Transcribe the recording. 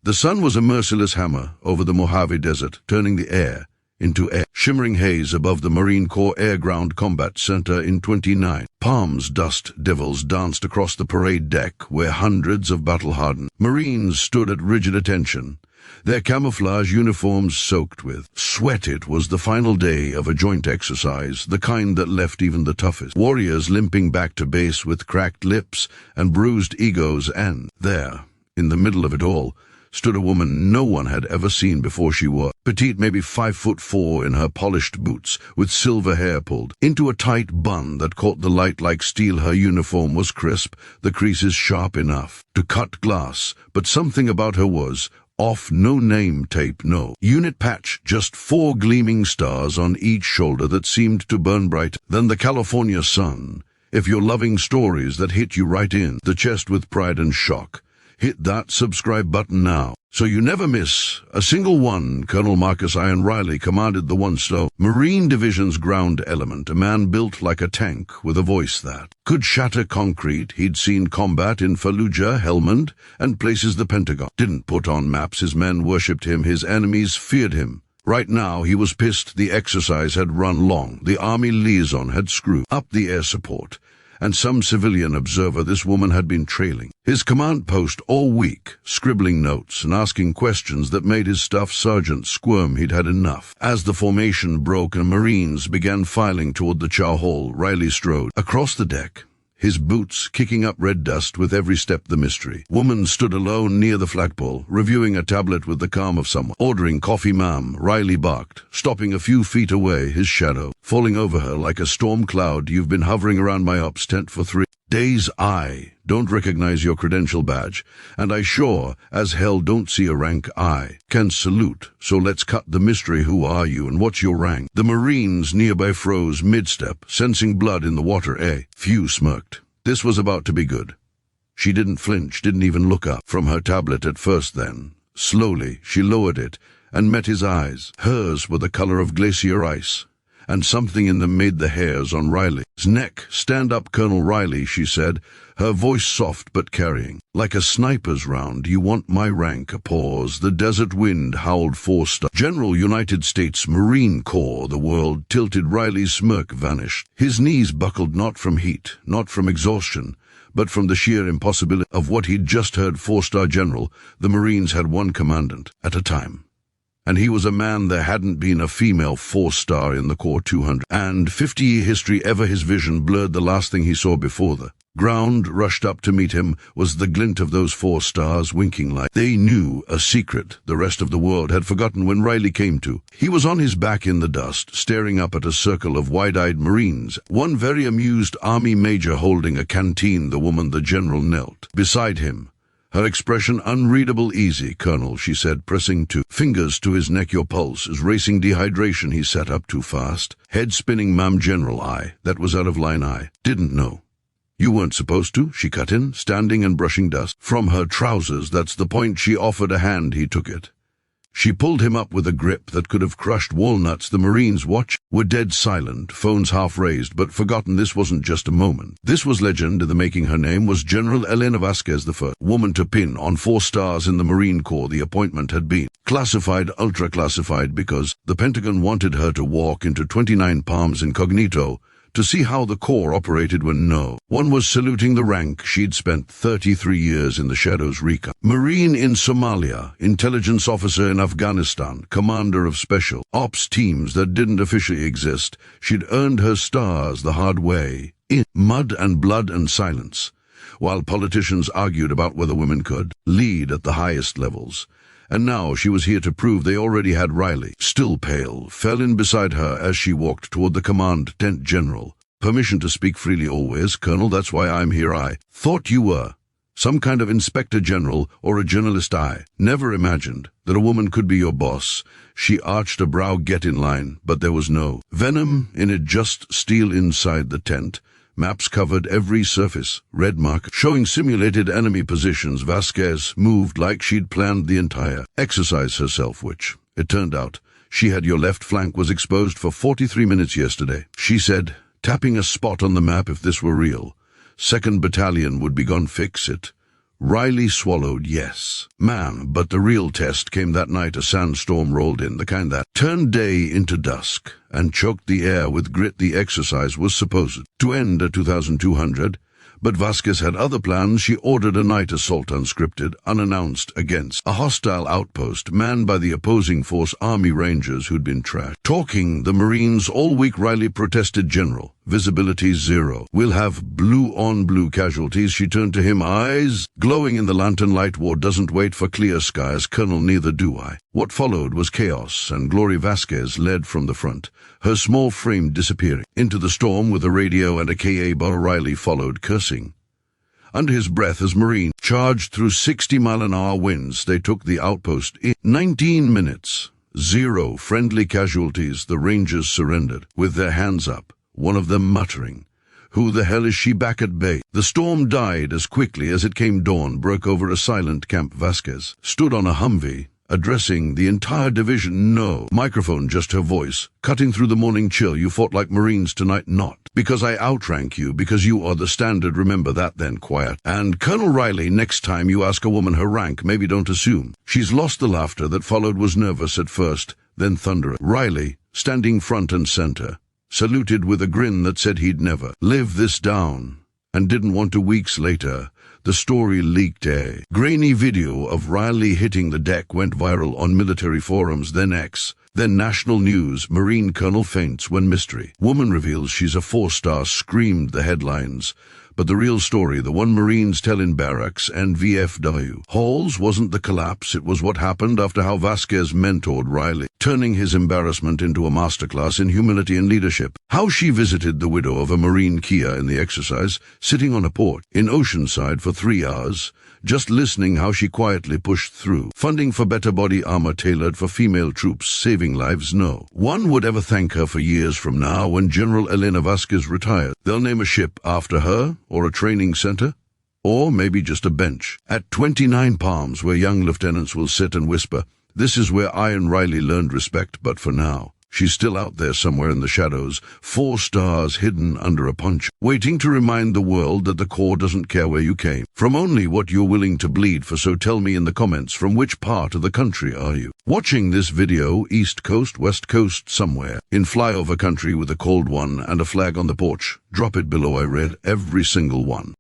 The sun was a merciless hammer over the Mojave Desert, turning the air into air. Shimmering haze above the Marine Corps Air Ground Combat Center in 29. Palms dust devils danced across the parade deck where hundreds of battle-hardened Marines stood at rigid attention, their camouflage uniforms soaked with sweat. It was the final day of a joint exercise, the kind that left even the toughest warriors limping back to base with cracked lips and bruised egos, and there, in the middle of it all, stood a woman no one had ever seen before. She was petite, maybe 5'4", in her polished boots, with silver hair pulled into a tight bun that caught the light like steel. Her uniform was crisp, the creases sharp enough to cut glass, but something about her was off. No name tape, no unit patch, just 4 gleaming stars on each shoulder that seemed to burn brighter than the California sun. If you're loving stories that hit you right in the chest with pride and shock, hit that subscribe button now, so you never miss a single one. Colonel Marcus Iron Riley commanded the 1st Marine Division's ground element, a man built like a tank with a voice that could shatter concrete. He'd seen combat in Fallujah, Helmand, and places the Pentagon didn't put on maps. His men worshipped him, his enemies feared him. Right now he was pissed. The exercise had run long. The Army liaison had screwed up the air support, and some civilian observer this woman had been trailing his command post all week, scribbling notes and asking questions that made his staff sergeant squirm. He'd had enough. As the formation broke and Marines began filing toward the chow hall, Riley strode across the deck, his boots kicking up red dust with every step. The mystery woman stood alone near the flagpole, reviewing a tablet with the calm of someone ordering coffee. Ma'am, Riley barked, stopping a few feet away, his shadow falling over her like a storm cloud. You've been hovering around my ops tent for 3 days. I don't recognize your credential badge, and I sure as hell don't see a rank I can salute. So let's cut the mystery. Who are you and what's your rank? The Marines nearby froze mid-step, sensing blood in the water. A few smirked. This was about to be good. She didn't flinch, didn't even look up from her tablet at first. Then, slowly, she lowered it and met his eyes. Hers were the color of glacier ice, and something in them made the hairs on Riley's neck stand up. Colonel Riley, she said, her voice soft but carrying, like a sniper's round. You want my rank? A pause. The desert wind howled. 4-star General, United States Marine Corps. The world tilted. Riley's smirk vanished. His knees buckled, not from heat, not from exhaustion, but from the sheer impossibility of what he'd just heard. 4-star General. The Marines had one commandant at a time, and he was a man. There hadn't been a female 4-star in the Corps 250-year history ever. His vision blurred. The last thing he saw before the ground rushed up to meet him was the glint of those 4 stars winking like they knew a secret the rest of the world had forgotten. When Riley came to, he was on his back in the dust, staring up at a circle of wide-eyed Marines, one very amused Army major holding a canteen. The woman, the general, knelt beside him, her expression unreadable. Easy, Colonel, she said, pressing 2 fingers to his neck. Your pulse is racing. Dehydration. He sat up. Too fast. Head spinning. Ma'am, General, that was out of line. I didn't know. You weren't supposed to, she cut in, standing and brushing dust from her trousers. That's the point. She offered a hand. He took it. She pulled him up with a grip that could have crushed walnuts. The Marines were dead silent, phones half raised, but forgotten. This wasn't just a moment. This was legend in the making. Her name was General Elena Vasquez, the first woman to pin on 4 stars in the Marine Corps. The appointment had been classified, ultra-classified, because the Pentagon wanted her to walk into 29 Palms incognito to see how the Corps operated when no one was saluting the rank. She'd spent 33 years in the shadows. Recon Marine in Somalia, intelligence officer in Afghanistan, commander of special ops teams that didn't officially exist. She'd earned her stars the hard way, in mud and blood and silence, while politicians argued about whether women could lead at the highest levels. And now she was here to prove they already had. Riley, still pale, fell in beside her as she walked toward the command tent. General, permission to speak freely always, Colonel. That's why I'm here. I thought you were some kind of inspector general or a journalist. I never imagined that a woman could be your boss. She arched a brow. Get in line. But there was no venom in it, just steel inside the tent. Maps covered every surface, red mark showing simulated enemy positions. Vasquez moved like she'd planned the entire exercise herself, which, it turned out, she had. Your left flank was exposed for 43 minutes yesterday, she said, tapping a spot on the map. If this were real, 2nd Battalion would be gone. Fix it, Riley swallowed yes. Man, but the real test came that night a sandstorm rolled in, the kind that turned day into dusk and choked the air with grit. The exercise was supposed to end at 2200, but Vasquez had other plans. She ordered a night assault unscripted, unannounced, against a hostile outpost manned by the opposing force Army Rangers who'd been trashed. Talking the Marines all week, Riley protested, "General, visibility 0. We'll have blue-on-blue casualties." She turned to him, eyes glowing in the lantern light. "War doesn't wait for clear skies, Colonel, neither do I." What followed was chaos, and Glory Vasquez led from the front, her small frame disappearing into the storm with a radio and a KA bar. Riley followed, cursing under his breath as Marine charged through 60-mile-an-hour winds. They took the outpost in 19 minutes. 0 friendly casualties. The Rangers surrendered with their hands up, one of them muttering, "Who the hell is she?" Back at bay, the storm died as quickly as it came. Dawn broke over a silent camp. Vasquez stood on a Humvee, addressing the entire division. No microphone, just her voice, cutting through the morning chill. "You fought like Marines tonight, not because I outrank you, because you are the standard. Remember that." Then quiet. "And Colonel Riley, next time you ask a woman her rank, maybe don't assume she's lost." The laughter that followed was nervous at first, then thunderous. Riley, standing front and center, saluted with a grin that said he'd never live this down and didn't want to. Weeks later, the story leaked. A grainy video of Riley hitting the deck went viral on military forums, then X, then national news. Marine colonel faints when mystery woman reveals she's a 4-star, screamed the headlines. But the real story, the one Marines tell in barracks and VFW halls, wasn't the collapse. It was what happened after. How Vasquez mentored Riley, turning his embarrassment into a masterclass in humility and leadership. How she visited the widow of a Marine, Kia, in the exercise, sitting on a porch in Oceanside for 3 hours, just listening. How she quietly pushed through funding for better body armor tailored for female troops, saving lives. No one would ever thank her for years from now. When General Elena Vasquez retires, they'll name a ship after her, or a training center, or maybe just a bench at 29 Palms where young lieutenants will sit and whisper, "This is where I and Riley learned respect." But for now, she's still out there somewhere in the shadows, 4 stars hidden under a poncho, waiting to remind the world that the Corps doesn't care where you came from, only what you're willing to bleed for. So tell me in the comments, from which part of the country are you watching this video? East Coast, West Coast, somewhere in flyover country with a cold one and a flag on the porch? Drop it below. I read every single one.